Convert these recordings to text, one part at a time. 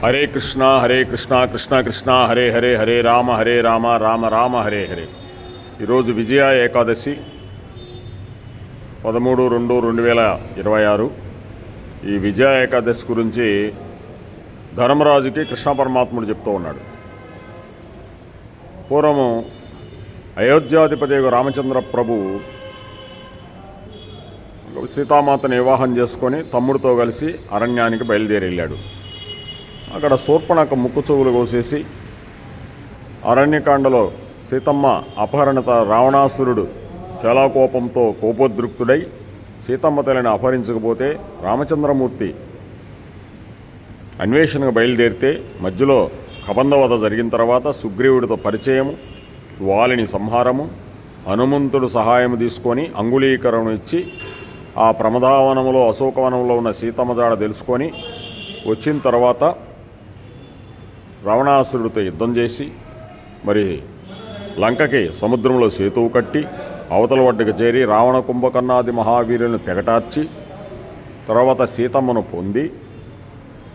హరే కృష్ణ కృష్ణ కృష్ణ హరే హరే హరే రామ రామ రామ హరే హరే. ఈరోజు విజయ ఏకాదశి 13/2/2026. ఈ విజయ ఏకాదశి గురించి ధర్మరాజుకి కృష్ణ పరమాత్ముడు చెప్తూ ఉన్నాడు. పూర్వము అయోధ్యాధిపతి రామచంద్ర ప్రభు సీతామాతను వివాహం చేసుకొని తమ్ముడితో కలిసి అరణ్యానికి బయలుదేరి వెళ్ళాడు. అక్కడ శూర్పణఖ ముక్కు చెవులు కోసేసి అరణ్యకాండలో సీతమ్మ అపహరణత రావణాసురుడు చాలా కోపోద్రిక్తుడై సీతమ్మ తల్లిని అపహరించకపోతే రామచంద్రమూర్తి అన్వేషణకు బయలుదేరితే మధ్యలో కబంధవధ జరిగిన తర్వాత సుగ్రీవుడితో పరిచయము, వాలిని సంహారము, హనుమంతుడు సహాయం తీసుకొని అంగుళీకరణ ఇచ్చి ఆ ప్రమదావనంలో అశోకవనంలో ఉన్న సీతమ్మ జాడ తెలుసుకొని వచ్చిన తర్వాత రావణాసురుడితో యుద్ధం చేసి మరి లంకకి సముద్రంలో సేతువు కట్టి అవతల ఒడ్డుకు చేరి రావణ కుంభకర్ణాది మహావీరులను తెగటార్చి తర్వాత సీతమ్మను పొంది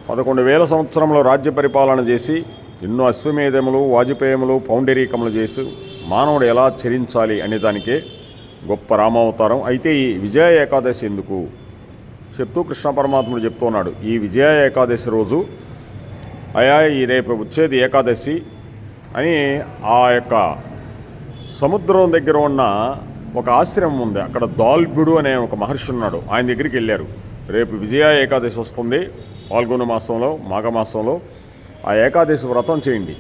11,000 సంవత్సరంలో రాజ్య పరిపాలన చేసి ఎన్నో అశ్వమేధములు, వాజపేయములు, పౌండరీకములు చేసి మానవుడు ఎలా చరించాలి అనే దానికే గొప్ప రామావతారం. అయితే ఈ విజయ ఏకాదశి ఎందుకు చెప్తూ కృష్ణ పరమాత్ముడు చెప్తున్నాడు. ఈ విజయ ఏకాదశి రోజు ఈ రేపు వచ్చేది ఏకాదశి అని ఆ యొక్క సముద్రం దగ్గర ఉన్న ఒక ఆశ్రమం ఉంది. అక్కడ దాల్భుడు అనే ఒక మహర్షి ఉన్నాడు. ఆయన దగ్గరికి వెళ్ళారు. రేపు విజయ ఏకాదశి వస్తుంది, పాల్గొన మాసంలో, మాఘమాసంలో. ఆ ఏకాదశి వ్రతం చేయండి,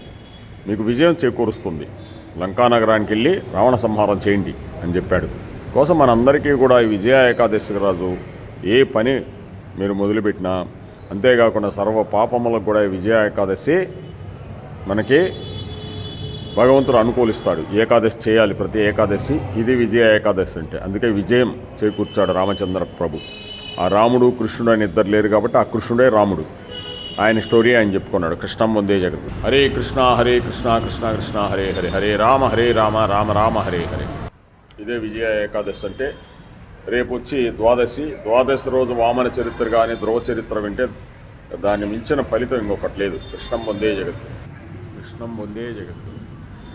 మీకు విజయం చేకూరుస్తుంది. లంకానగరానికి వెళ్ళి రావణ సంహారం చేయండి అని చెప్పాడు. కోసం మనందరికీ కూడా ఈ విజయ ఏకాదశి రోజు ఏ పని మీరు మొదలుపెట్టినా, అంతేకాకుండా సర్వ పాపములకు కూడా విజయ ఏకాదశి మనకి భగవంతుడు అనుకూలిస్తాడు. ఏకాదశి చేయాలి ప్రతి ఏకాదశి. ఇది విజయ ఏకాదశి అంటే. అందుకే విజయం చేకూర్చాడు రామచంద్ర ప్రభు. ఆ రాముడు కృష్ణుడు అని ఇద్దరు లేరు కాబట్టి ఆ కృష్ణుడే రాముడు. ఆయన స్టోరీ ఆయన చెప్పుకున్నాడు. కృష్ణం వందే జగత్. హరే కృష్ణ కృష్ణ కృష్ణ హరే హరే హరే రామ రామ రామ హరే హరే. ఇదే విజయ ఏకాదశి అంటే. రేపు వచ్చి ద్వాదశి రోజు వామన చరిత్ర కానీ ధ్రువ చరిత్ర వింటే దాన్ని మించిన ఫలితం ఇంకొకటి లేదు. కృష్ణం వందే జగత్. కృష్ణం వందే జగత్.